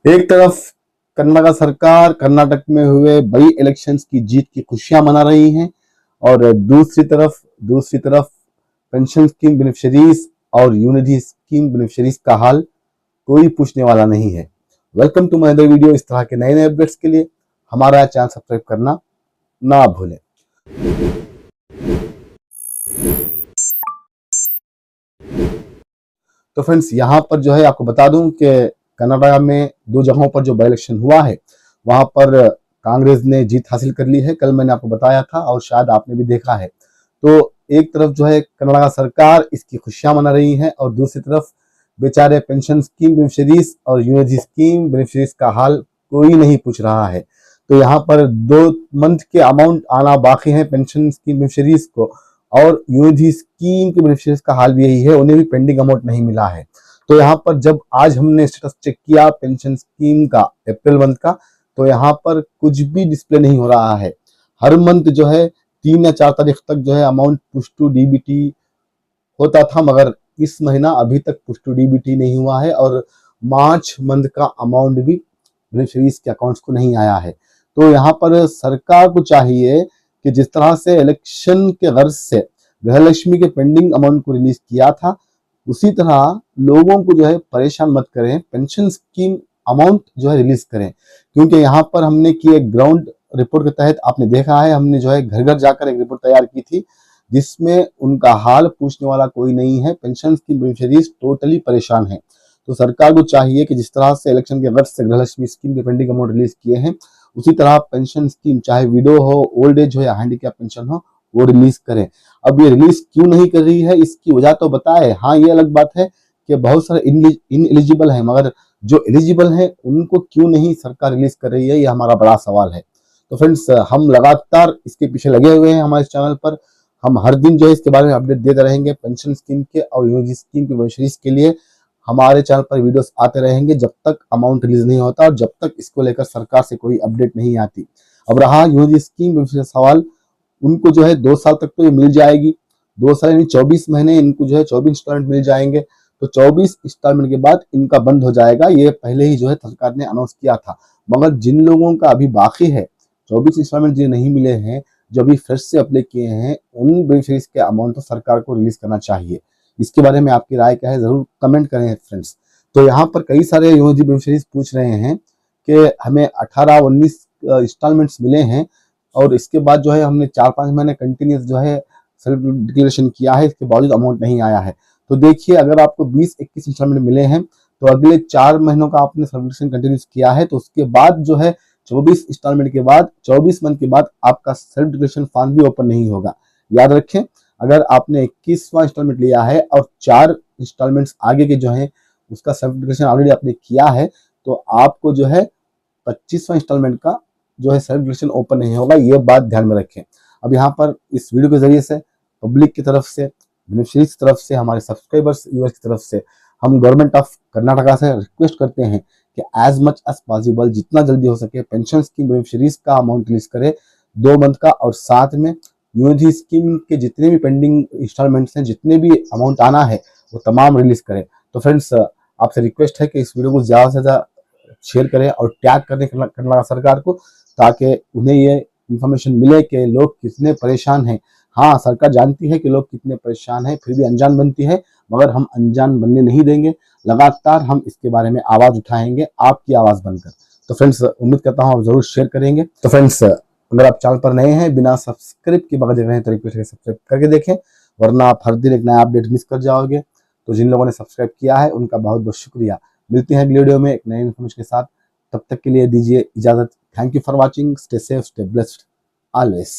एक तरफ कर्नाटक सरकार कर्नाटक में हुए बड़ी इलेक्शंस की जीत की खुशियां मना रही हैं और दूसरी तरफ पेंशन स्कीम बेनिफिशरीज और यूनिटी स्कीम बेनिफिशरीज का हाल कोई पूछने वाला नहीं है। Welcome to my other video. इस तरह के नए नए अपडेट्स के लिए हमारा चैनल सब्सक्राइब करना ना भूलें। तो फ्रेंड्स, यहाँ पर जो है आपको बता दूं कि कर्नाटक में दो जगहों पर जो बाई इलेक्शन हुआ है वहां पर कांग्रेस ने जीत हासिल कर ली है। कल मैंने आपको बताया था और शायद आपने भी देखा है। तो एक तरफ जो है कर्नाटक सरकार इसकी खुशियां मना रही है और दूसरी तरफ बेचारे पेंशन स्कीम बेनिफिशरीज और यूनिटी स्कीम बेनिफिशरीज का हाल कोई नहीं पूछ रहा है। तो यहाँ पर 2 मंथ के अमाउंट आना बाकी है पेंशन स्कीम बेनिफिशरीज को और यूनिटी स्कीम के बेनिफिशरीज का हाल भी यही है, उन्हें भी पेंडिंग अमाउंट नहीं मिला है। तो यहाँ पर जब आज हमने स्टेटस चेक किया पेंशन स्कीम का अप्रैल मंथ का, तो यहाँ पर कुछ भी डिस्प्ले नहीं हो रहा है। हर मंथ जो है 3 या 4 तारीख तक जो है अमाउंट पुश टू डीबीटी होता था, मगर इस महीना अभी तक पुश टू डीबीटी नहीं हुआ है और मार्च मंथ का अमाउंट भी बेनिफिशरीज के अकाउंट्स को नहीं आया है। तो यहाँ पर सरकार को चाहिए कि जिस तरह से इलेक्शन के गर्ज से गृहलक्ष्मी के पेंडिंग अमाउंट को रिलीज किया था, उसी तरह लोगों को जो है परेशान मत करें, पेंशन स्कीम अमाउंट जो है रिलीज करें। क्योंकि यहाँ पर हमने की एक ग्राउंड रिपोर्ट के तहत आपने देखा है, हमने जो है घर घर जाकर एक रिपोर्ट तैयार की थी जिसमें उनका हाल पूछने वाला कोई नहीं है। पेंशन स्कीम बेनिफिशरीज टोटली परेशान है। तो सरकार को चाहिए कि जिस तरह से इलेक्शन के गर्ज से गृहलक्ष्मी स्कीम के पेंडिंग अमाउंट रिलीज किए हैं, उसी तरह पेंशन स्कीम चाहे विडो हो, ओल्ड एज हो या हैंडीकैप पेंशन हो, वो रिलीज करें। अब ये रिलीज क्यों नहीं कर रही है, इसकी वजह तो बताए। हाँ, ये अलग बात है कि बहुत सारे इन एलिजिबल है, मगर जो एलिजिबल है उनको क्यों नहीं सरकार रिलीज कर रही है, ये हमारा बड़ा सवाल है। तो फ्रेंड्स, हम लगातार इसके पीछे लगे हुए हैं। हमारे चैनल पर हम हर दिन जो है इसके बारे में अपडेट देते रहेंगे। पेंशन स्कीम के और यूनिटी स्कीम के बेनिफिशरीज के लिए हमारे चैनल पर वीडियोस आते रहेंगे जब तक अमाउंट रिलीज नहीं होता और जब तक इसको लेकर सरकार से कोई अपडेट नहीं आती। अब रहा यूनिटी स्कीम बेनिफिशरीज सवाल, उनको जो है 2 साल तक तो ये मिल जाएगी। 2 साल यानी 24 महीने इनको जो है 24 इंस्टॉलमेंट मिल जाएंगे। तो 24 इंस्टॉलमेंट के बाद इनका बंद हो जाएगा। ये पहले ही जो है सरकार ने अनाउंस किया था। मगर जिन लोगों का अभी बाकी है 24 इंस्टॉलमेंट जो नहीं मिले हैं, जो अभी फ्रेश से अप्लाई किए हैं, उन बेनिफिशरीज के अमाउंट तो सरकार को रिलीज करना चाहिए। इसके बारे में आपकी राय क्या है, जरूर कमेंट करें फ्रेंड्स। तो यहाँ पर कई सारे यूनिटी बेनिफिशरीज पूछ रहे हैं कि हमें 18-19 इंस्टॉलमेंट्स मिले हैं और इसके बाद जो है हमने 4-5 महीने कंटिन्यूस जो है सेल्फ डिक्लेरेशन किया है, इसके बावजूद अमाउंट नहीं आया है। तो देखिए, अगर आपको 20-21 इंस्टॉलमेंट मिले हैं तो अगले 4 महीनों का आपने सेल्फ डिक्लेरेशन कंटिन्यूस किया है, तो उसके बाद जो है 24 इंस्टॉलमेंट के बाद 24 मंथ के बाद आपका सेल्फ डिक्लेरेशन फॉर्म भी ओपन नहीं होगा। याद रखें, अगर आपने 21वां इंस्टॉलमेंट लिया है और 4 इंस्टॉलमेंट्स आगे के जो है उसका सेल्फ डिक्लेरेशन ऑलरेडी आपने किया है, तो आपको जो है 25वां इंस्टॉलमेंट का जो है सेल्फ डिक्लेरेशन ओपन नहीं होगा। ये बात ध्यान में रखें। अब यहाँ पर इस वीडियो के जरिए से पब्लिक की तरफ से, बेनिफिशरीज की तरफ से, हमारे सब्सक्राइबर्स व्यूअर्स की तरफ से हम गवर्नमेंट ऑफ कर्नाटका से रिक्वेस्ट करते हैं कि एज मच एज पॉसिबल जितना जल्दी हो सके पेंशन स्कीम बेनिफिशरीज का अमाउंट रिलीज करे 2 मंथ का, और साथ में यूनिटी स्कीम के जितने भी पेंडिंग इंस्टॉलमेंट्स हैं, जितने भी अमाउंट आना है, वो तमाम रिलीज करें। तो फ्रेंड्स, आपसे रिक्वेस्ट है कि इस वीडियो को ज़्यादा से ज़्यादा शेयर करें और टैग करें कर्नाटक सरकार को, ताकि उन्हें ये इन्फॉर्मेशन मिले कि लोग कितने परेशान हैं। हाँ, सरकार जानती है कि लोग कितने परेशान हैं, फिर भी अनजान बनती है, मगर हम अनजान बनने नहीं देंगे। लगातार हम इसके बारे में आवाज़ उठाएंगे, आपकी आवाज़ बनकर। तो फ्रेंड्स, उम्मीद करता हूँ आप जरूर शेयर करेंगे। तो फ्रेंड्स, अगर आप चैनल पर नए हैं, बिना सब्सक्राइब के बगैर देख रहे हैं, तो रिक्वेस्ट है सब्सक्राइब करके देखें, वरना आप हर दिन एक नया अपडेट मिस कर जाओगे। तो जिन लोगों ने सब्सक्राइब किया है उनका बहुत बहुत शुक्रिया। मिलते हैं अगले वीडियो में एक नए इन्फॉर्मेशन के साथ। तब तक के लिए दीजिए इजाजत। Thank you for watching. Stay safe, stay blessed always.